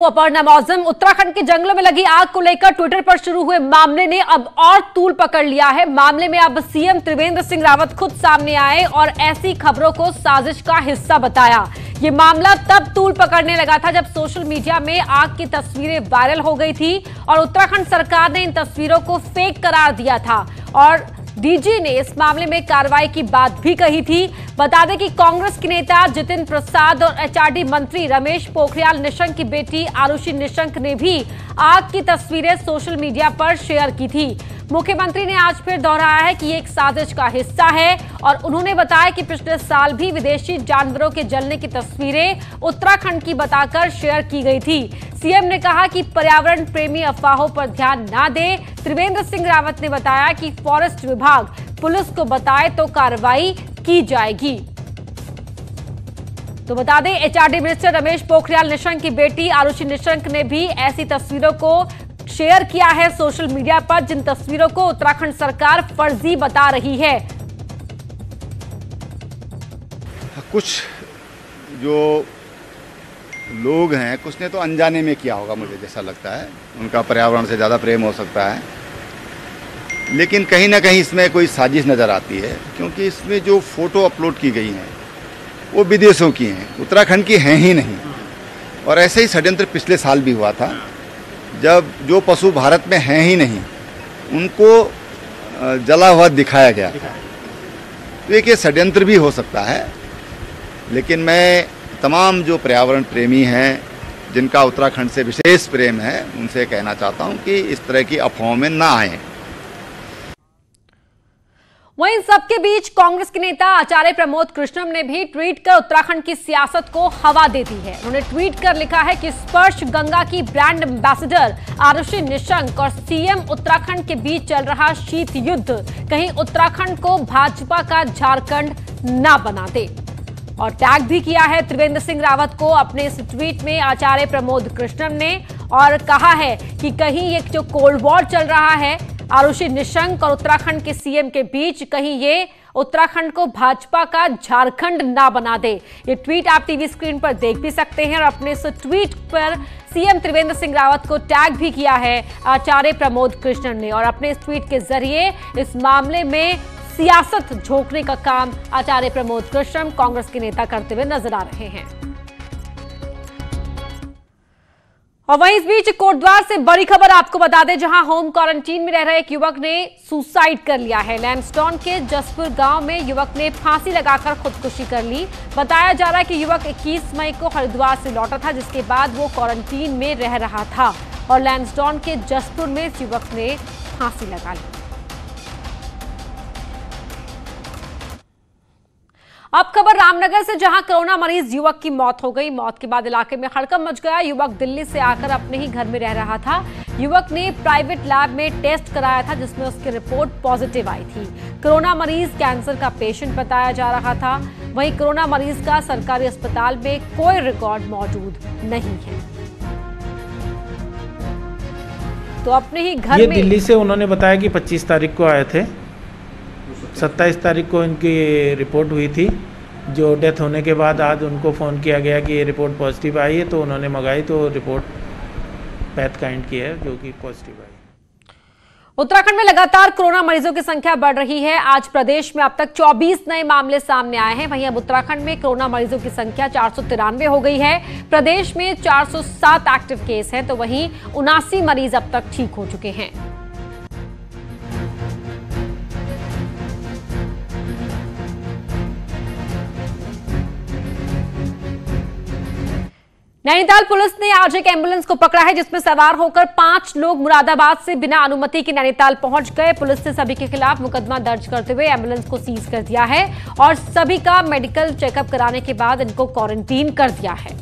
अपर्णा मौसम उत्तराखंड के जंगलों में लगी आग को लेकर ट्विटर पर शुरू हुए मामले ने अब और तूल पकड़ लिया है। मामले में अब सीएम त्रिवेंद्र सिंह रावत खुद सामने आए और ऐसी खबरों को साजिश का हिस्सा बताया। ये मामला तब तूल पकड़ने लगा था जब सोशल मीडिया में आग की तस्वीरें वायरल हो गई थी और उत्तराखंड सरकार ने इन तस्वीरों को फेक करार दिया था और डीजी ने इस मामले में कार्रवाई की बात भी कही थी। बता दें कि कांग्रेस के नेता जितिन प्रसाद और एचआरडी मंत्री रमेश पोखरियाल निशंक की बेटी आरुषि निशंक ने भी आग की तस्वीरें सोशल मीडिया पर शेयर की थी। मुख्यमंत्री ने आज फिर दोहराया है कि ये एक साजिश का हिस्सा है और उन्होंने बताया कि पिछले साल भी विदेशी जानवरों के जलने की तस्वीरें उत्तराखंड की बताकर शेयर की गई थी। सीएम ने कहा कि पर्यावरण प्रेमी अफवाहों पर ध्यान न दे। त्रिवेंद्र सिंह रावत ने बताया कि फॉरेस्ट विभाग पुलिस को बताए तो कार्रवाई की जाएगी। तो बता दें एचआरडी मिनिस्टर रमेश पोखरियाल निशंक की बेटी आरुषि निशंक ने भी ऐसी तस्वीरों को शेयर किया है सोशल मीडिया पर, जिन तस्वीरों को उत्तराखंड सरकार फर्जी बता रही है। कुछ जो लोग हैं कुछ ने तो अनजाने में किया होगा, मुझे जैसा लगता है उनका पर्यावरण से ज़्यादा प्रेम हो सकता है, लेकिन कहीं ना कहीं इसमें कोई साजिश नज़र आती है क्योंकि इसमें जो फोटो अपलोड की गई हैं वो विदेशों की हैं, उत्तराखंड की हैं ही नहीं। और ऐसे ही षड्यंत्र पिछले साल भी हुआ था जब जो पशु भारत में हैं ही नहीं उनको जला हुआ दिखाया गया। तो एक ये षड्यंत्र भी हो सकता है, लेकिन मैं तमाम जो पर्यावरण प्रेमी हैं जिनका उत्तराखंड से विशेष प्रेम है उनसे कहना चाहता हूं कि इस तरह की अफवाहों में ना आएं। वहीं इन सबके बीच कांग्रेस के नेता आचार्य प्रमोद कृष्णम ने भी ट्वीट कर उत्तराखंड की सियासत को हवा दे दी है। उन्होंने ट्वीट कर लिखा है कि स्पर्श गंगा की ब्रांड एम्बेसडर आरुषि निशंक और सीएम उत्तराखंड के बीच चल रहा शीत युद्ध कहीं उत्तराखंड को भाजपा का झारखंड ना बना दे। और टैग भी किया है त्रिवेंद्र सिंह रावत को अपने इस ट्वीट में आचार्य प्रमोद कृष्णम ने और कहा है कि कहीं ये जो कोल्ड वॉर चल रहा है आरुषि निशंक और उत्तराखंड के सीएम के बीच, कहीं ये उत्तराखंड को भाजपा का झारखंड ना बना दे। ये ट्वीट आप टीवी स्क्रीन पर देख भी सकते हैं और अपने इस ट्वीट पर सीएम त्रिवेंद्र सिंह रावत को टैग भी किया है आचार्य प्रमोद कृष्णन ने और अपने इस ट्वीट के जरिए इस मामले में सियासत झोंकने का काम आचार्य प्रमोद कृष्णम कांग्रेस के नेता करते हुए नजर आ रहे हैं। और वहीं इस बीच कोटद्वार से बड़ी खबर आपको बता दें, जहां होम क्वारंटीन में रह रहे एक युवक ने सुसाइड कर लिया है। लैंसडाउन के जसपुर गांव में युवक ने फांसी लगाकर खुदकुशी कर ली। बताया जा रहा है कि युवक 21 मई को हरिद्वार से लौटा था, जिसके बाद वो क्वारंटीन में रह रहा था और लैंसडाउन के जसपुर में इस युवक ने फांसी लगा ली। अब खबर रामनगर से, जहां कोरोना मरीज युवक की मौत हो गई। मौत के बाद इलाके में हड़कंप मच गया। युवक दिल्ली से आकर अपने ही घर में रह रहा था। युवक ने प्राइवेट लैब में टेस्ट कराया था जिसमें उसकी रिपोर्ट पॉजिटिव आई थी। कोरोना मरीज कैंसर का पेशेंट बताया जा रहा था। वहीं कोरोना मरीज का सरकारी अस्पताल में कोई रिकॉर्ड मौजूद नहीं है। तो अपने ही घर में दिल्ली से उन्होंने बताया कि 25 तारीख को आए थे, 27 तारीख को इनकी रिपोर्ट हुई थी। जो डेथ होने के बाद आज उनको फ़ोन किया गया कि ये रिपोर्ट पॉजिटिव आई है, तो उन्होंने मंगाई तो रिपोर्ट पैथ काइंड की है जो कि पॉजिटिव आई। उत्तराखंड में लगातार कोरोना मरीजों की संख्या बढ़ रही है। आज प्रदेश में अब तक 24 नए मामले सामने आए हैं। वहीं अब उत्तराखंड में कोरोना मरीजों की संख्या 493 हो गई है। प्रदेश में 407 एक्टिव केस हैं, तो वहीं 79 मरीज अब तक ठीक हो चुके हैं। नैनीताल पुलिस ने आज एक एम्बुलेंस को पकड़ा है जिसमें सवार होकर 5 लोग मुरादाबाद से बिना अनुमति के नैनीताल पहुंच गए। पुलिस ने सभी के खिलाफ मुकदमा दर्ज करते हुए एम्बुलेंस को सीज कर दिया है और सभी का मेडिकल चेकअप कराने के बाद इनको क्वारंटीन कर दिया है।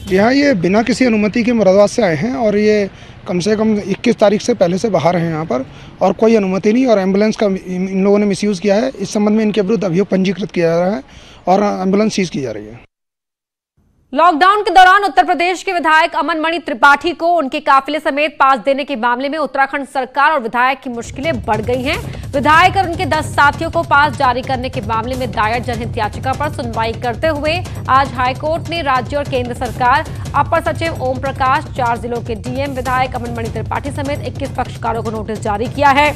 यहाँ ये बिना किसी अनुमति के मुरादाबाद से आए हैं और ये कम से कम 21 तारीख से पहले से बाहर हैं यहाँ पर और कोई अनुमति नहीं और एम्बुलेंस का इन लोगों ने मिसयूज़ किया है। इस संबंध में इनके विरुद्ध अभियोग पंजीकृत किया जा रहा है और एम्बुलेंस सीज की जा रही है। लॉकडाउन के दौरान उत्तर प्रदेश के विधायक अमन मणि त्रिपाठी को उनके काफिले समेत पास देने के मामले में उत्तराखंड सरकार और विधायक की मुश्किलें बढ़ गई हैं। विधायक और उनके 10 साथियों को पास जारी करने के मामले में दायर जनहित याचिका पर सुनवाई करते हुए आज हाईकोर्ट ने राज्य और केंद्र सरकार, अपर सचिव ओम प्रकाश, 4 जिलों के डीएम, विधायक अमन मणि त्रिपाठी समेत 21 पक्षकारों को नोटिस जारी किया है।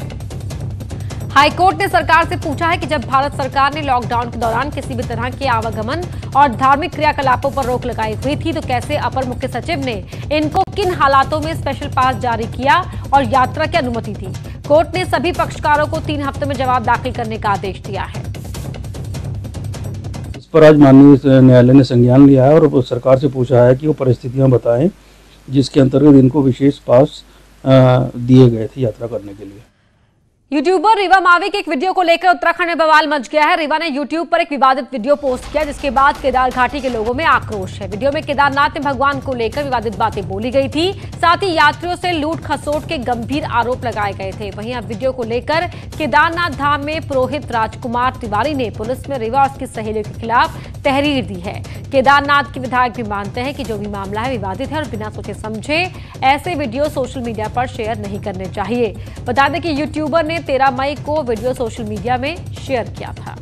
हाईकोर्ट ने सरकार से पूछा है कि जब भारत सरकार ने लॉकडाउन के दौरान किसी भी तरह के आवागमन और धार्मिक क्रियाकलापों पर रोक लगाई हुई थी, तो कैसे अपर मुख्य सचिव ने इनको किन हालातों में स्पेशल पास जारी किया और यात्रा की अनुमति दी। कोर्ट ने सभी पक्षकारों को 3 हफ्ते में जवाब दाखिल करने का आदेश दिया है। इस पर आज माननीय न्यायालय ने संज्ञान लिया है और सरकार से पूछा है कि वो परिस्थितियां बताएं जिसके अंतर्गत इनको विशेष पास दिए गए थे यात्रा करने के लिए। यूट्यूबर रीवा मावी के एक वीडियो को लेकर उत्तराखंड में बवाल मच गया है। रीवा ने यूट्यूब पर एक विवादित वीडियो पोस्ट किया, जिसके बाद केदार घाटी के लोगों में आक्रोश है। वीडियो में केदारनाथ में भगवान को लेकर विवादित बातें बोली गई थी, साथ ही यात्रियों से लूट खसोट के गंभीर आरोप लगाए गए थे। वहीं अब वीडियो को लेकर केदारनाथ धाम में पुरोहित राजकुमार तिवारी ने पुलिस में रीवा और उसकी सहेलियों के खिलाफ तहरीर दी है। केदारनाथ के विधायक भी मानते हैं कि जो भी मामला है विवादित है और बिना सोचे समझे ऐसे वीडियो सोशल मीडिया पर शेयर नहीं करने चाहिए। बता दें कि यूट्यूबर ने 13 मई को वीडियो सोशल मीडिया में शेयर किया था।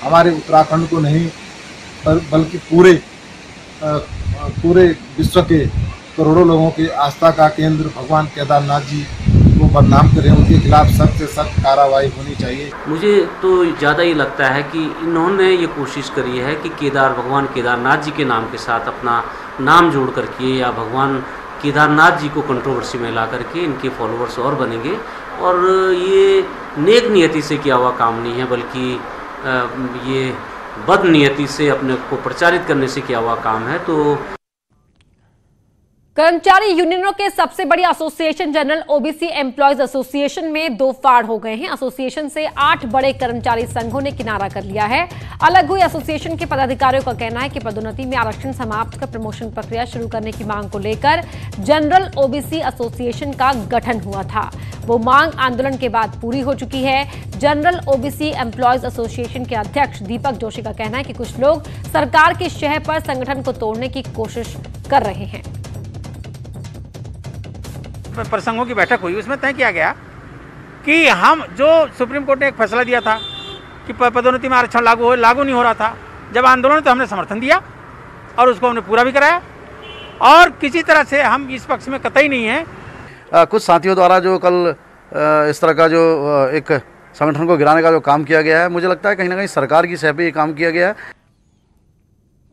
हमारे उत्तराखंड को नहीं बल्कि पूरे विश्व के करोड़ों लोगों की आस्था का केंद्र भगवान केदारनाथ जी को बदनाम करें, उनके खिलाफ सख्त से सख्त कार्रवाई होनी चाहिए। मुझे तो ज़्यादा ये लगता है कि इन्होंने ये कोशिश करी है कि भगवान केदारनाथ जी के नाम के साथ अपना नाम जोड़ करके या भगवान केदारनाथ जी को कंट्रोवर्सी में ला करके इनके फॉलोअर्स और बनेंगे, और ये नेक नियति से किया हुआ काम नहीं है, बल्कि ये बद नियति से अपने को प्रचारित करने से किया हुआ काम है। तो कर्मचारी यूनियनों के सबसे बड़ी association general OBC employees association में 2 फाड़ हो गए हैं। एसोसिएशन से 8 बड़े कर्मचारी संघों ने किनारा कर लिया है। अलग हुई एसोसिएशन के पदाधिकारियों का कहना है कि पदोन्नति में आरक्षण समाप्त कर प्रमोशन प्रक्रिया शुरू करने की मांग को लेकर जनरल ओबीसी एसोसिएशन का गठन हुआ था। वो मांग आंदोलन के बाद पूरी हो चुकी है। जनरल ओबीसी एम्प्लॉयज एसोसिएशन के अध्यक्ष दीपक जोशी का कहना है कि कुछ लोग सरकार की शह पर संगठन को तोड़ने की कोशिश कर रहे हैं। प्रसंगों की बैठक हुई, उसमें तय किया गया कि हम जो सुप्रीम कोर्ट ने एक फैसला दिया था कि पदोन्नति में आरक्षण लागू नहीं हो रहा था, जब आंदोलन तो हमने समर्थन दिया और उसको हमने पूरा भी कराया, और किसी तरह से हम इस पक्ष में कतई नहीं है। कुछ साथियों द्वारा जो कल इस तरह का जो एक संगठन को गिराने का जो काम किया गया है, मुझे लगता है कहीं ना कहीं सरकार की सह पे ये काम किया गया है।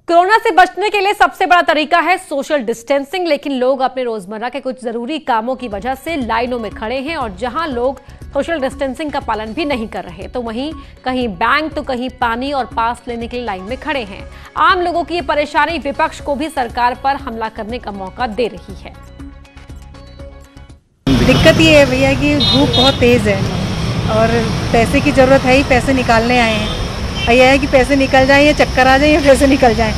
कोरोना से बचने के लिए सबसे बड़ा तरीका है सोशल डिस्टेंसिंग, लेकिन लोग अपने रोजमर्रा के कुछ जरूरी कामों की वजह से लाइनों में खड़े हैं, और जहां लोग सोशल डिस्टेंसिंग का पालन भी नहीं कर रहे, तो वहीं कहीं बैंक तो कहीं पानी और पास लेने के लिए लाइन में खड़े हैं। आम लोगों की ये परेशानी विपक्ष को भी सरकार पर हमला करने का मौका दे रही है। दिक्कत ये है भैया कि धूप बहुत तेज है और पैसे की जरूरत है ही, पैसे निकालने आए हैं। यह है कि पैसे निकल जाएं या चक्कर आ जाए या पैसे निकल जाएं।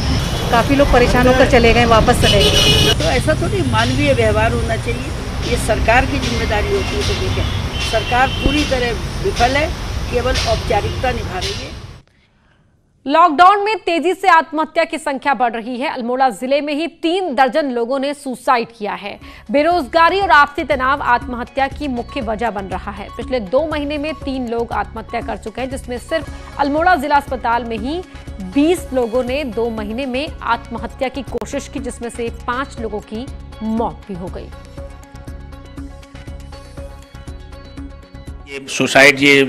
काफ़ी लोग परेशान होकर चले गए, वापस चले गए। तो ऐसा थोड़ी मानवीय व्यवहार होना चाहिए, ये सरकार की जिम्मेदारी होती है। तो ठीक है, सरकार पूरी तरह विफल है, केवल औपचारिकता निभा रही है। लॉकडाउन में तेजी से आत्महत्या की संख्या बढ़ रही है। अल्मोड़ा जिले में ही 3 दर्जन लोगों ने सुसाइड किया है। बेरोजगारी और आपसी तनाव आत्महत्या की मुख्य वजह बन रहा है। पिछले 2 महीने में 3 लोग आत्महत्या कर चुके हैं, जिसमें सिर्फ अल्मोड़ा जिला अस्पताल में ही 20 लोगों ने 2 महीने में आत्महत्या की कोशिश की, जिसमें से 5 लोगों की मौत भी हो गई। सुसाइड, ये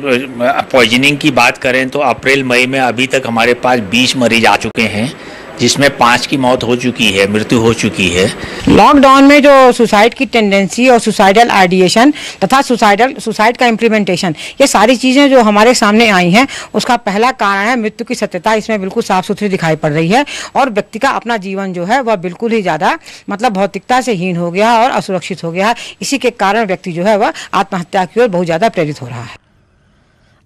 पॉइजनिंग की बात करें तो अप्रैल मई में अभी तक हमारे पास 20 मरीज आ चुके हैं, जिसमें 5 की मौत हो चुकी है, मृत्यु हो चुकी है। लॉकडाउन में जो सुसाइड की टेंडेंसी और सुसाइडल आइडिएशन तथा सुसाइड का इम्प्लीमेंटेशन, ये सारी चीज़ें जो हमारे सामने आई हैं, उसका पहला कारण है मृत्यु की सत्यता इसमें बिल्कुल साफ सुथरी दिखाई पड़ रही है, और व्यक्ति का अपना जीवन जो है वह बिल्कुल ही ज़्यादा भौतिकता से हीन हो गया और असुरक्षित हो गया है। इसी के कारण व्यक्ति जो है वह आत्महत्या की ओर बहुत ज़्यादा प्रेरित हो रहा है।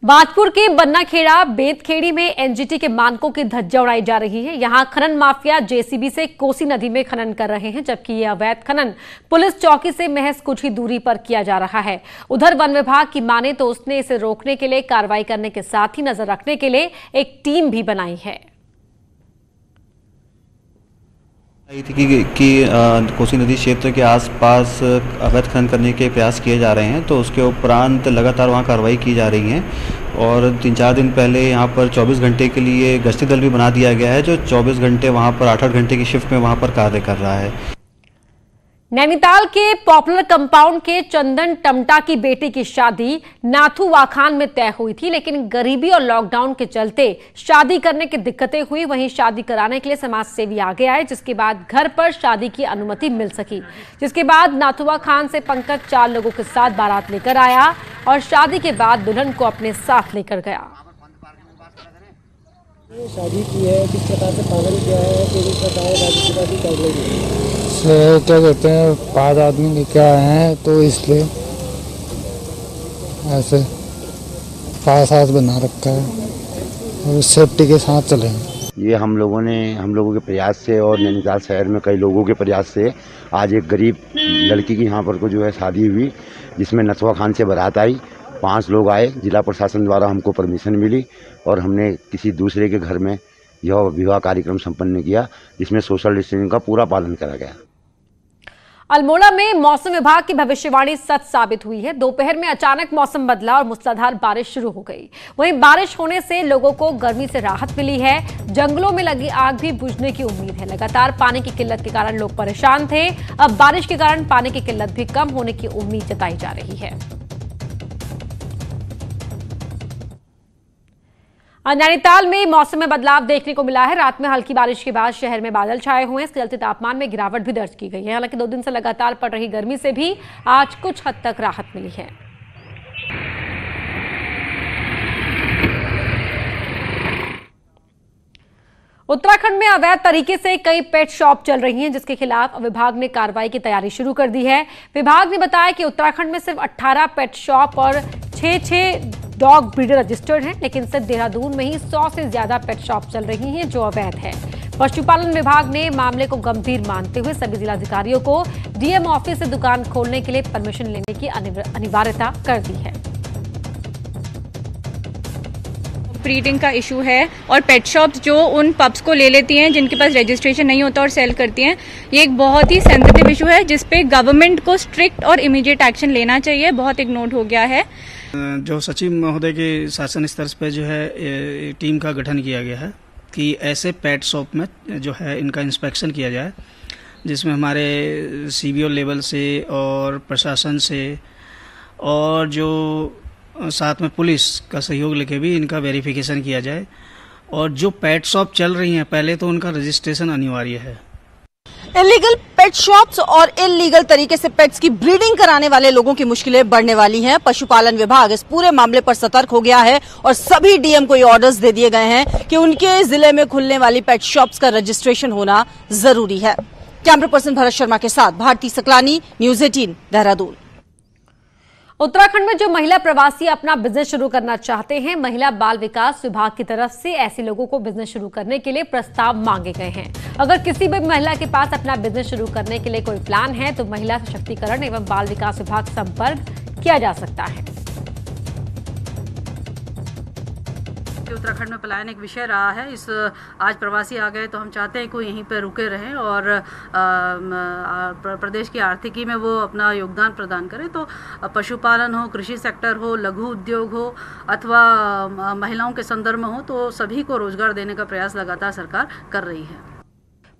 बाजपुर के बन्नाखेड़ा बेतखेड़ी में एनजीटी के मानकों की धज्जियां उड़ाई जा रही है। यहां खनन माफिया जेसीबी से कोसी नदी में खनन कर रहे हैं, जबकि यह अवैध खनन पुलिस चौकी से महज कुछ ही दूरी पर किया जा रहा है। उधर वन विभाग की माने तो उसने इसे रोकने के लिए कार्रवाई करने के साथ ही नजर रखने के लिए एक टीम भी बनाई है। आई थी कि कोसी नदी क्षेत्र के आसपास अवैध खनन करने के प्रयास किए जा रहे हैं, तो उसके उपरांत लगातार वहाँ कार्रवाई की जा रही है और 3-4 दिन पहले यहाँ पर 24 घंटे के लिए गश्ती दल भी बना दिया गया है, जो 24 घंटे वहाँ पर 8-8 घंटे की शिफ्ट में वहाँ पर कार्य कर रहा है। नैनीताल के पॉपुलर कंपाउंड के चंदन टमटा की बेटी की शादी नाथू वाखान में तय हुई थी, लेकिन गरीबी और लॉकडाउन के चलते शादी करने की दिक्कतें हुई। वहीं शादी कराने के लिए समाज सेवी आगे आए, जिसके बाद घर पर शादी की अनुमति मिल सकी। जिसके बाद नाथू वाखान से पंकज 4 लोगों के साथ बारात लेकर आया और शादी के बाद दुल्हन को अपने साथ लेकर गया। शादी की है, किस प्रकार से पालन किया है, किस प्रकार शादी कर लेंगे? क्या कहते हैं 5 आदमी लेके आए हैं, तो इसलिए ऐसे पास बना रखा है और सेफ्टी के साथ चलेंगे। ये हम लोगों के प्रयास से और नैनीताल शहर में कई लोगों के प्रयास से आज एक गरीब लड़की की यहाँ पर को जो है शादी हुई, जिसमें नथुआ खान से बारात आई। 5 लोग आए, जिला प्रशासन द्वारा हमको परमिशन मिली और हमने किसी दूसरे के घर में यह विवाह कार्यक्रम संपन्न किया, जिसमें सोशल डिस्टेंसिंग का पूरा पालन करा गया। अल्मोड़ा में मौसम विभाग की भविष्यवाणी सच साबित हुई है। दोपहर में अचानक मौसम बदला और मूसलाधार बारिश शुरू हो गई। वहीं बारिश होने से लोगों को गर्मी से राहत मिली है। जंगलों में लगी आग भी बुझने की उम्मीद है। लगातार पानी की किल्लत के कारण लोग परेशान थे। अब बारिश के कारण पानी की किल्लत भी कम होने की उम्मीद जताई जा रही है। नैनीताल में मौसम में बदलाव देखने को मिला है। रात में हल्की बारिश के बाद शहर में बादल छाए हुए हैं। इसके चलते तापमान में गिरावट भी दर्ज की गई है। हालांकि 2 दिन से लगातार पड़ रही गर्मी से भी आज कुछ हद तक राहत मिली है। उत्तराखंड में अवैध तरीके से कई पेट शॉप चल रही हैं, जिसके खिलाफ विभाग ने कार्रवाई की तैयारी शुरू कर दी है। विभाग ने बताया कि उत्तराखंड में सिर्फ 18 पेट शॉप और 6 डॉग ब्रीडर रजिस्टर्ड हैं, लेकिन सिर्फ देहरादून में ही 100 से ज्यादा पेट शॉप चल रही हैं जो अवैध है। पशुपालन विभाग ने मामले को गंभीर मानते हुए सभी जिलाधिकारियों को डीएम ऑफिस से दुकान खोलने के लिए परमिशन लेने की अनिवार्यता कर दी है। ब्रीडिंग का इशू है और पेट शॉप्स जो उन पप्स को ले लेती हैं जिनके पास रजिस्ट्रेशन नहीं होता और सेल करती हैं, ये एक बहुत ही सेंसिटिव इशू है जिस पे गवर्नमेंट को स्ट्रिक्ट और इमीडिएट एक्शन लेना चाहिए। बहुत इग्नोर हो गया है। जो सचिव महोदय के शासन स्तर पर जो है टीम का गठन किया गया है कि ऐसे पेट शॉप में जो है इनका इंस्पेक्शन किया जाए, जिसमें हमारे सीबीओ लेवल से और प्रशासन से और जो साथ में पुलिस का सहयोग लेके भी इनका वेरिफिकेशन किया जाए। और जो पेट शॉप चल रही हैं पहले तो उनका रजिस्ट्रेशन अनिवार्य है। इलीगल पेट शॉप्स और इलीगल तरीके से पेट्स की ब्रीडिंग कराने वाले लोगों की मुश्किलें बढ़ने वाली हैं। पशुपालन विभाग इस पूरे मामले पर सतर्क हो गया है और सभी डीएम को ये ऑर्डर्स दे दिए गए हैं कि उनके जिले में खुलने वाली पेट शॉप्स का रजिस्ट्रेशन होना जरूरी है। कैमरा पर्सन भरत शर्मा के साथ भारती सकलानी, न्यूज 18 देहरादून। उत्तराखंड में जो महिला प्रवासी अपना बिजनेस शुरू करना चाहते हैं, महिला बाल विकास विभाग की तरफ से ऐसे लोगों को बिजनेस शुरू करने के लिए प्रस्ताव मांगे गए हैं। अगर किसी भी महिला के पास अपना बिजनेस शुरू करने के लिए कोई प्लान है तो महिला सशक्तिकरण एवं बाल विकास विभाग संपर्क किया जा सकता है। उत्तराखंड में पलायन एक विषय रहा है। आज प्रवासी आ गए तो हम चाहते हैं कि यहीं पर रुके रहें और प्रदेश की आर्थिकी में वो अपना योगदान प्रदान करें। तो पशुपालन हो, कृषि सेक्टर हो, लघु उद्योग हो अथवा महिलाओं के संदर्भ में हो, तो सभी को रोजगार देने का प्रयास लगातार सरकार कर रही है।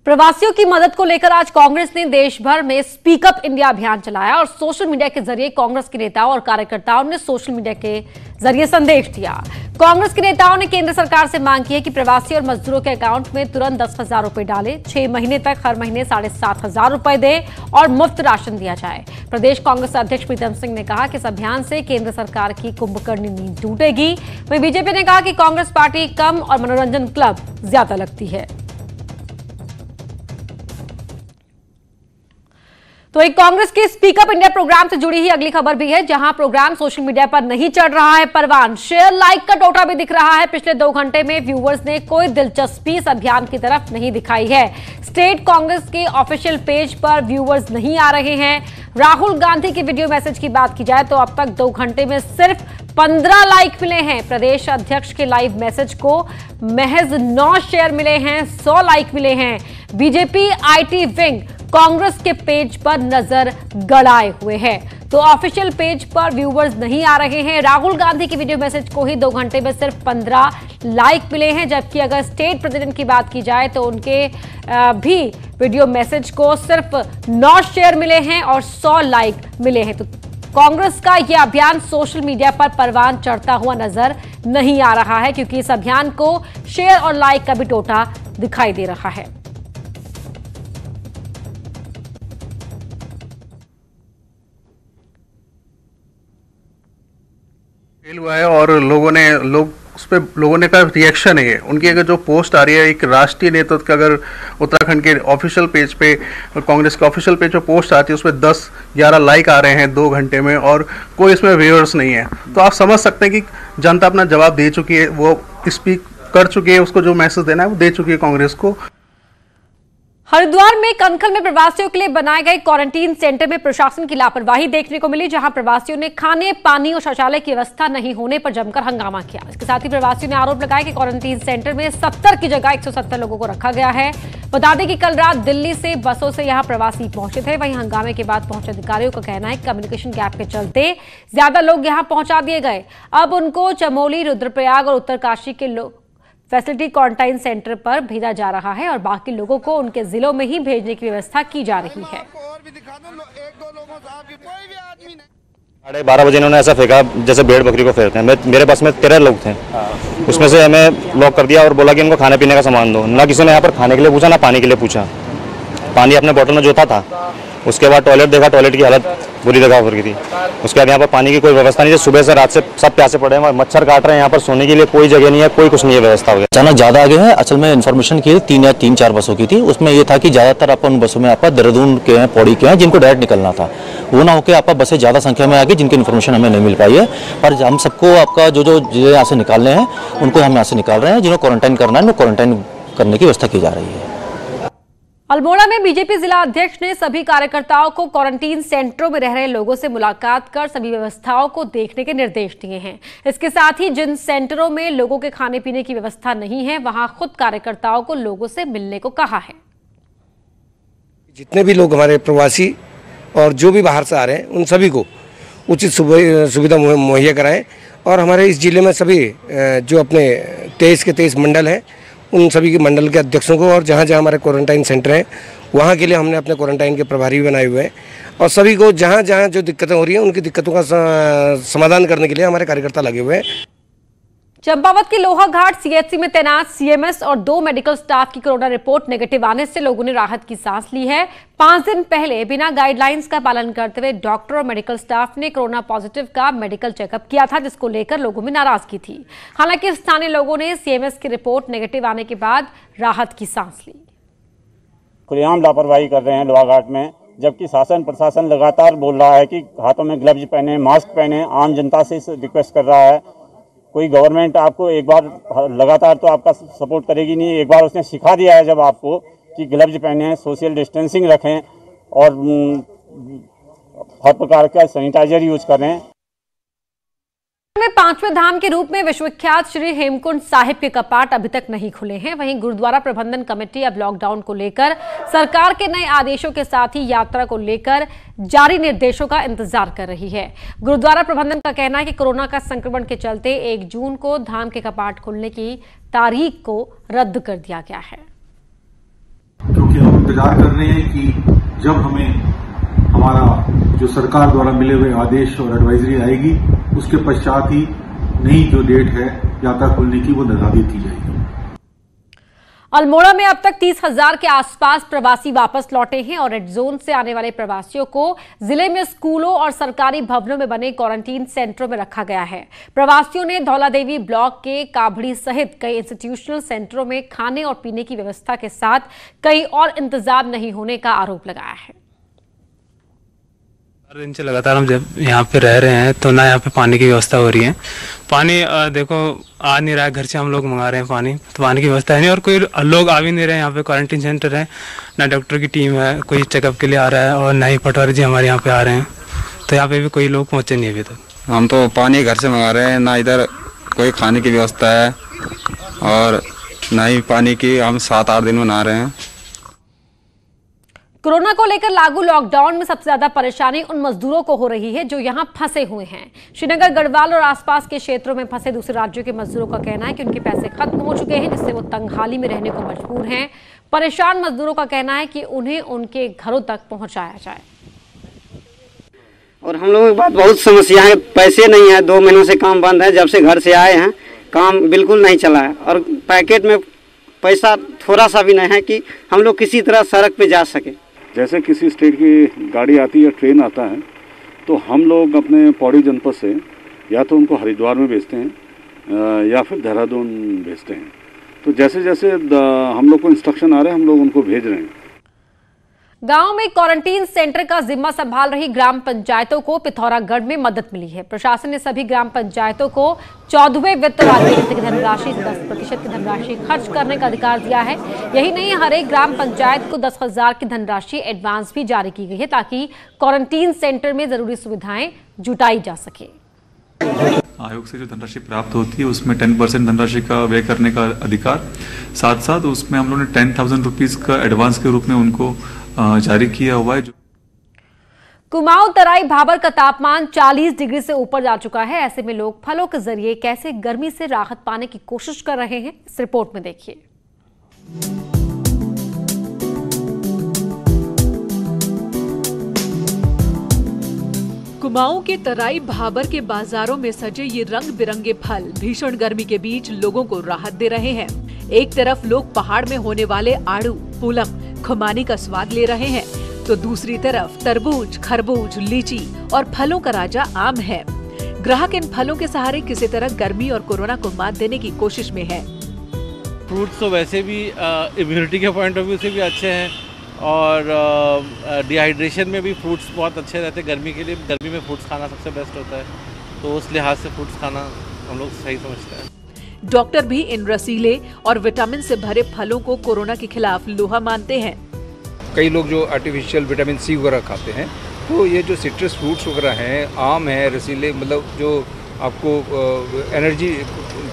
प्रवासियों की मदद को लेकर आज कांग्रेस ने देश भर में स्पीक अप इंडिया अभियान चलाया और सोशल मीडिया के जरिए कांग्रेस के नेताओं और कार्यकर्ताओं ने सोशल मीडिया के जरिए संदेश दिया। कांग्रेस के नेताओं ने केंद्र सरकार से मांग की है कि प्रवासी और मजदूरों के अकाउंट में तुरंत 10,000 रुपए डाले, 6 महीने तक हर महीने 7,500 रुपए दे और मुफ्त राशन दिया जाए। प्रदेश कांग्रेस अध्यक्ष प्रीतम सिंह ने कहा कि इस अभियान से केंद्र सरकार की कुंभकर्णी नींद टूटेगी। वहीं बीजेपी ने कहा कि कांग्रेस पार्टी कम और मनोरंजन क्लब ज्यादा लगती है। तो एक कांग्रेस के स्पीक अप इंडिया प्रोग्राम से जुड़ी ही अगली खबर भी है, जहां प्रोग्राम सोशल मीडिया पर नहीं चढ़ रहा है परवान, शेयर लाइक का टोटा भी दिख रहा है। पिछले 2 घंटे में व्यूअर्स ने कोई दिलचस्पी इस अभियान की तरफ नहीं दिखाई है। स्टेट कांग्रेस के ऑफिशियल पेज पर व्यूअर्स नहीं आ रहे हैं। राहुल गांधी की वीडियो मैसेज की बात की जाए तो अब तक 2 घंटे में सिर्फ 15 लाइक मिले हैं। प्रदेश अध्यक्ष के लाइव मैसेज को महज 9 शेयर मिले हैं, 100 लाइक मिले हैं। बीजेपी आईटी विंग कांग्रेस के पेज पर नजर गड़ाए हुए है, तो ऑफिशियल पेज पर व्यूवर्स नहीं आ रहे हैं। राहुल गांधी की वीडियो मैसेज को ही 2 घंटे में सिर्फ 15 लाइक मिले हैं, जबकि अगर स्टेट प्रेसिडेंट की बात की जाए तो उनके भी वीडियो मैसेज को सिर्फ 9 शेयर मिले हैं और 100 लाइक मिले हैं। तो कांग्रेस का यह अभियान सोशल मीडिया पर परवान चढ़ता हुआ नजर नहीं आ रहा है, क्योंकि इस अभियान को शेयर और लाइक का भी टोटा दिखाई दे रहा है। फेल हुआ है और लोगों ने का रिएक्शन है। उनकी अगर जो पोस्ट आ रही है एक राष्ट्रीय नेतृत्व का, अगर उत्तराखंड के ऑफिशियल पेज पे, कांग्रेस के ऑफिशियल पेज पे पोस्ट आती है, उसमें 10-11 लाइक आ रहे हैं 2 घंटे में और कोई इसमें व्यूअर्स नहीं है, तो आप समझ सकते हैं कि जनता अपना जवाब दे चुकी है, वो स्पीक कर चुकी है, उसको जो मैसेज देना है वो दे चुकी है कांग्रेस को। हरिद्वार में कनखल में प्रवासियों के लिए बनाए गए क्वारंटीन सेंटर में प्रशासन की लापरवाही देखने को मिली, जहां प्रवासियों ने खाने, पानी और शौचालय की व्यवस्था नहीं होने पर जमकर हंगामा किया। इसके साथ ही प्रवासियों ने आरोप लगाया कि क्वारंटीन सेंटर में 70 की जगह 170 लोगों को रखा गया है। बता दें कि कल रात दिल्ली से बसों से यहां प्रवासी पहुंचे थे। वहीं हंगामे के बाद पहुंचे अधिकारियों का कहना है कि कम्युनिकेशन गैप के चलते ज्यादा लोग यहां पहुंचा दिए गए। अब उनको चमोली, रुद्रप्रयाग और उत्तरकाशी के लोग फैसिलिटी क्वारंटाइन सेंटर पर भेजा जा रहा है और बाकी लोगों को उनके जिलों में ही भेजने की व्यवस्था की जा रही है। 12:30 बजे इन्होंने ऐसा फेंका जैसे भेड़ बकरी को फेरते हैं। मेरे बस में 13 लोग थे, उसमें से हमें लॉक कर दिया और बोला कि इनको खाने पीने का सामान दो। ना किसी ने यहाँ पर खाने के लिए पूछा, ना पानी के लिए पूछा। पानी अपने बोतल में जोता था। उसके बाद टॉयलेट देखा, टॉयलेट की हालत बुरी जगह हो गई थी। उसके बाद यहाँ पर पानी की कोई व्यवस्था नहीं है। सुबह से रात से सब प्यासे पड़े हैं, मच्छर काट रहे हैं। यहाँ पर सोने के लिए कोई जगह नहीं है, कोई कुछ नहीं है व्यवस्था हो गया। अचानक ज़्यादा आगे है। असल में इन्फॉर्मेशन की 3 बसों की थी। उसमें ये था कि ज़्यादातर अपन बसों में आपका देहरादून के हैं, पौड़ी के हैं, जिनको डायरेक्ट निकलना था। वो ना होकर आपका बसें ज़्यादा संख्या में आ गई, जिनकी इन्फॉर्मेशन हमें नहीं मिल पाई है। पर हम सबको आपका जो जिले यहाँ से निकालने हैं उनको हम यहाँ से निकाल रहे हैं। जिन्हें क्वारंटाइन करना है उनको क्वारंटाइन करने की व्यवस्था की जा रही है। अल्मोड़ा में बीजेपी जिला अध्यक्ष ने सभी कार्यकर्ताओं को क्वारंटीन सेंटरों में रह रहे लोगों से मुलाकात कर सभी व्यवस्थाओं को देखने के निर्देश दिए हैं। इसके साथ ही जिन सेंटरों में लोगों के खाने पीने की व्यवस्था नहीं है, वहां खुद कार्यकर्ताओं को लोगों से मिलने को कहा है। जितने भी लोग हमारे प्रवासी और जो भी बाहर से आ रहे हैं उन सभी को उचित सुविधा मुहैया कराएं और हमारे इस जिले में सभी जो अपने 23 के 23 मंडल हैं उन सभी के मंडल के अध्यक्षों को और जहाँ जहाँ हमारे क्वारंटाइन सेंटर हैं वहाँ के लिए हमने अपने क्वारंटाइन के प्रभारी बनाए हुए हैं और सभी को जहाँ जहाँ जो दिक्कतें हो रही हैं उनकी दिक्कतों का समाधान करने के लिए हमारे कार्यकर्ता लगे हुए हैं। चंपावत के लोहाघाट सीएचसी में तैनात सीएमएस और 2 मेडिकल स्टाफ की कोरोना रिपोर्ट नेगेटिव आने से लोगों ने राहत की सांस ली है। 5 दिन पहले बिना गाइडलाइंस का पालन करते हुए डॉक्टर और मेडिकल स्टाफ ने कोरोना पॉजिटिव का मेडिकल चेकअप किया था, जिसको लेकर लोगों में नाराजगी थी। हालांकि स्थानीय लोगों ने सीएमएस की रिपोर्ट नेगेटिव आने के बाद राहत की सांस ली। खुलेआम लापरवाही कर रहे हैं लोहाघाट में, जबकि शासन प्रशासन लगातार बोल रहा है कि हाथों में ग्लव्स पहने, मास्क पहने। आम जनता से रिक्वेस्ट कर रहा है। कोई गवर्नमेंट आपको एक बार लगातार तो आपका सपोर्ट करेगी नहीं। एक बार उसने सिखा दिया है जब आपको कि ग्लव्स पहने, सोशल डिस्टेंसिंग रखें और हर प्रकार का सैनिटाइजर यूज करें। में 5वें धाम के रूप में विश्वविख्यात श्री हेमकुंड साहिब के कपाट अभी तक नहीं खुले हैं। वहीं गुरुद्वारा प्रबंधन कमेटी अब लॉकडाउन को लेकर सरकार के नए आदेशों के साथ ही यात्रा को लेकर जारी निर्देशों का इंतजार कर रही है। गुरुद्वारा प्रबंधन का कहना है कि कोरोना का संक्रमण के चलते 1 जून को धाम के कपाट खुलने की तारीख को रद्द कर दिया गया है, क्योंकि हम इंतजार कर रहे हैं कि जब हमें हमारा जो सरकार द्वारा मिले हुए आदेश और एडवाइजरी आएगी उसके पश्चात ही नई जो डेट है यात्रा खुलने की वो निर्धारित की जाएगी। अल्मोड़ा में अब तक 30,000 के आसपास प्रवासी वापस लौटे हैं और रेड जोन से आने वाले प्रवासियों को जिले में स्कूलों और सरकारी भवनों में बने क्वारंटीन सेंटरों में रखा गया है। प्रवासियों ने धौलादेवी ब्लॉक के काभड़ी सहित कई इंस्टीट्यूशनल सेंटरों में खाने और पीने की व्यवस्था के साथ कई और इंतजाम नहीं होने का आरोप लगाया है। 4 दिन से लगातार हम जब यहाँ पे रह रहे हैं तो ना यहाँ पे पानी की व्यवस्था हो रही है। पानी देखो आ नहीं रहा है, घर से हम लोग मंगा रहे हैं पानी, तो पानी की व्यवस्था है नहीं और कोई लोग आ भी नहीं रहे हैं। यहाँ पे क्वारंटीन सेंटर है, ना डॉक्टर की टीम है कोई चेकअप के लिए आ रहा है और ना ही पटवारी जी हमारे यहाँ पे आ रहे हैं, तो यहाँ पे भी कोई लोग पहुँचे नहीं अभी तक। हम तो पानी घर से मंगा रहे हैं, ना इधर कोई खाने की व्यवस्था है और ना ही पानी की। हम 7-8 दिन मना रहे हैं। कोरोना को लेकर लागू लॉकडाउन में सबसे ज्यादा परेशानी उन मजदूरों को हो रही है जो यहां फंसे हुए हैं। श्रीनगर, गढ़वाल और आसपास के क्षेत्रों में फंसे दूसरे राज्यों के मजदूरों का कहना है कि उनके पैसे खत्म हो चुके हैं, जिससे वो तंगहाली में रहने को मजबूर हैं। परेशान मजदूरों का कहना है कि उन्हें उनके घरों तक पहुंचाया जाए। और हम लोगों के पास बहुत समस्याएं, पैसे नहीं है, 2 महीनों से काम बंद है। जब से घर से आए हैं काम बिल्कुल नहीं चला है और पैकेट में पैसा थोड़ा सा भी नहीं है कि हम लोग किसी तरह सड़क पे जा सके। जैसे किसी स्टेट की गाड़ी आती है, ट्रेन आता है, तो हम लोग अपने पौड़ी जनपद से या तो उनको हरिद्वार में भेजते हैं या फिर देहरादून भेजते हैं। तो जैसे जैसे हम लोग को इंस्ट्रक्शन आ रहे हैं हम लोग उनको भेज रहे हैं। गांव में क्वारंटीन सेंटर का जिम्मा संभाल रही ग्राम पंचायतों को पिथौरागढ़ में मदद मिली है। प्रशासन ने सभी ग्राम पंचायतों को 14वें वित्त राज्य की धनराशि से 10% की धनराशि खर्च करने का अधिकार दिया है। यही नहीं, हर एक ग्राम पंचायत को 10,000 की धनराशि एडवांस भी जारी की गई है ताकि क्वारंटीन सेंटर में जरूरी सुविधाएं जुटाई जा सके। आयोग से जो धनराशि प्राप्त होती है उसमें 10% धनराशि का व्यय करने का अधिकार, साथ साथ उसमें हम लोगों ने 10,000 रुपीज का एडवांस के रूप में उनको जारी किया हुआ है। कुमाऊं, तराई, भाबर का तापमान 40 डिग्री से ऊपर जा चुका है। ऐसे में लोग फलों के जरिए कैसे गर्मी से राहत पाने की कोशिश कर रहे हैं, इस रिपोर्ट में देखिए। कुमाऊं के तराई भाबर के बाजारों में सजे ये रंग बिरंगे फल भीषण गर्मी के बीच लोगों को राहत दे रहे हैं। एक तरफ लोग पहाड़ में होने वाले आड़ू, पूलम, खुमानी का स्वाद ले रहे हैं, तो दूसरी तरफ तरबूज, खरबूज, लीची और फलों का राजा आम है। ग्राहक इन फलों के सहारे किसी तरह गर्मी और कोरोना को मात देने की कोशिश में है। फ्रूट्स तो वैसे भी इम्यूनिटी के पॉइंट ऑफ व्यू से भी अच्छे हैं और डिहाइड्रेशन में भी फ्रूट्स बहुत अच्छे रहते हैं। गर्मी के लिए, गर्मी में फ्रूट्स खाना सबसे बेस्ट होता है, तो उस लिहाज से फ्रूट्स खाना हम लोग सही समझते हैं। डॉक्टर भी इन रसीले और विटामिन से भरे फलों को कोरोना के खिलाफ लोहा मानते हैं। कई लोग जो आर्टिफिशियल विटामिन सी वगैरह खाते हैं, तो ये जो सिट्रस फ्रूट्स वगैरह हैं, आम है, रसीले, मतलब जो आपको एनर्जी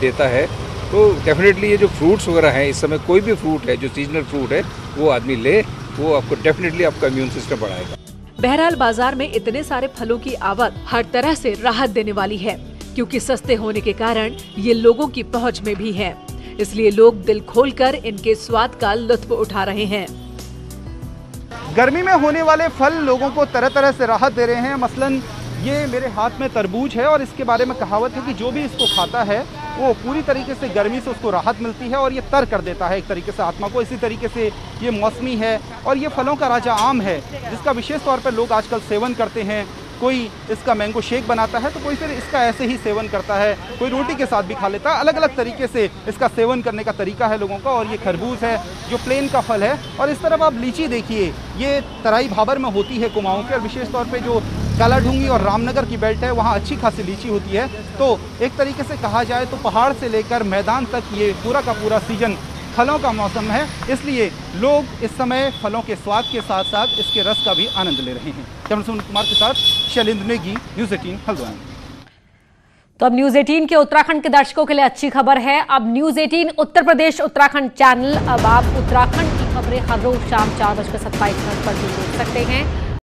देता है, तो डेफिनेटली ये जो फ्रूट्स वगैरह हैं, इस समय कोई भी फ्रूट है जो सीजनल फ्रूट है वो आदमी ले, वो आपको डेफिनेटली आपका इम्यून सिस्टम बढ़ाएगा। बहरहाल बाजार में इतने सारे फलों की आवक हर तरह से राहत देने वाली है, क्योंकि सस्ते होने के कारण ये लोगों की पहुंच में भी है। इसलिए लोग दिल खोलकर इनके स्वाद का लुत्फ उठा रहे हैं। गर्मी में होने वाले फल लोगों को तरह तरह से राहत दे रहे हैं। मसलन ये मेरे हाथ में तरबूज है और इसके बारे में कहावत है कि जो भी इसको खाता है वो पूरी तरीके से गर्मी से उसको राहत मिलती है और ये तर कर देता है एक तरीके से आत्मा को। इसी तरीके से ये मौसमी है और ये फलों का राजा आम है, जिसका विशेष तौर पर लोग आजकल सेवन करते हैं। कोई इसका मैंगो शेक बनाता है, तो कोई फिर इसका ऐसे ही सेवन करता है, कोई रोटी के साथ भी खा लेता है। अलग अलग तरीके से इसका सेवन करने का तरीका है लोगों का। और ये खरबूज है जो प्लेन का फल है। और इस तरफ आप लीची देखिए, ये तराई भाबर में होती है कुमाऊं के, और विशेष तौर पे जो कालाढूंगी और रामनगर की बेल्ट है वहाँ अच्छी खासी लीची होती है। तो एक तरीके से कहा जाए तो पहाड़ से लेकर मैदान तक ये पूरा का पूरा सीजन फलों का मौसम है। इसलिए लोग इस समय फलों के स्वाद के साथ साथ इसके रस का भी आनंद ले रहे हैं। कैमरा सुनील कुमार के साथ शैलेंद्र नेगी, न्यूज़ 18 हल्द्वानी। तो अब न्यूज़ 18 के उत्तराखंड के दर्शकों के लिए अच्छी खबर है। अब न्यूज़ 18 उत्तर प्रदेश उत्तराखंड चैनल, अब आप उत्तराखंड की खबरें हर रोज शाम 4:27 पर देख सकते हैं।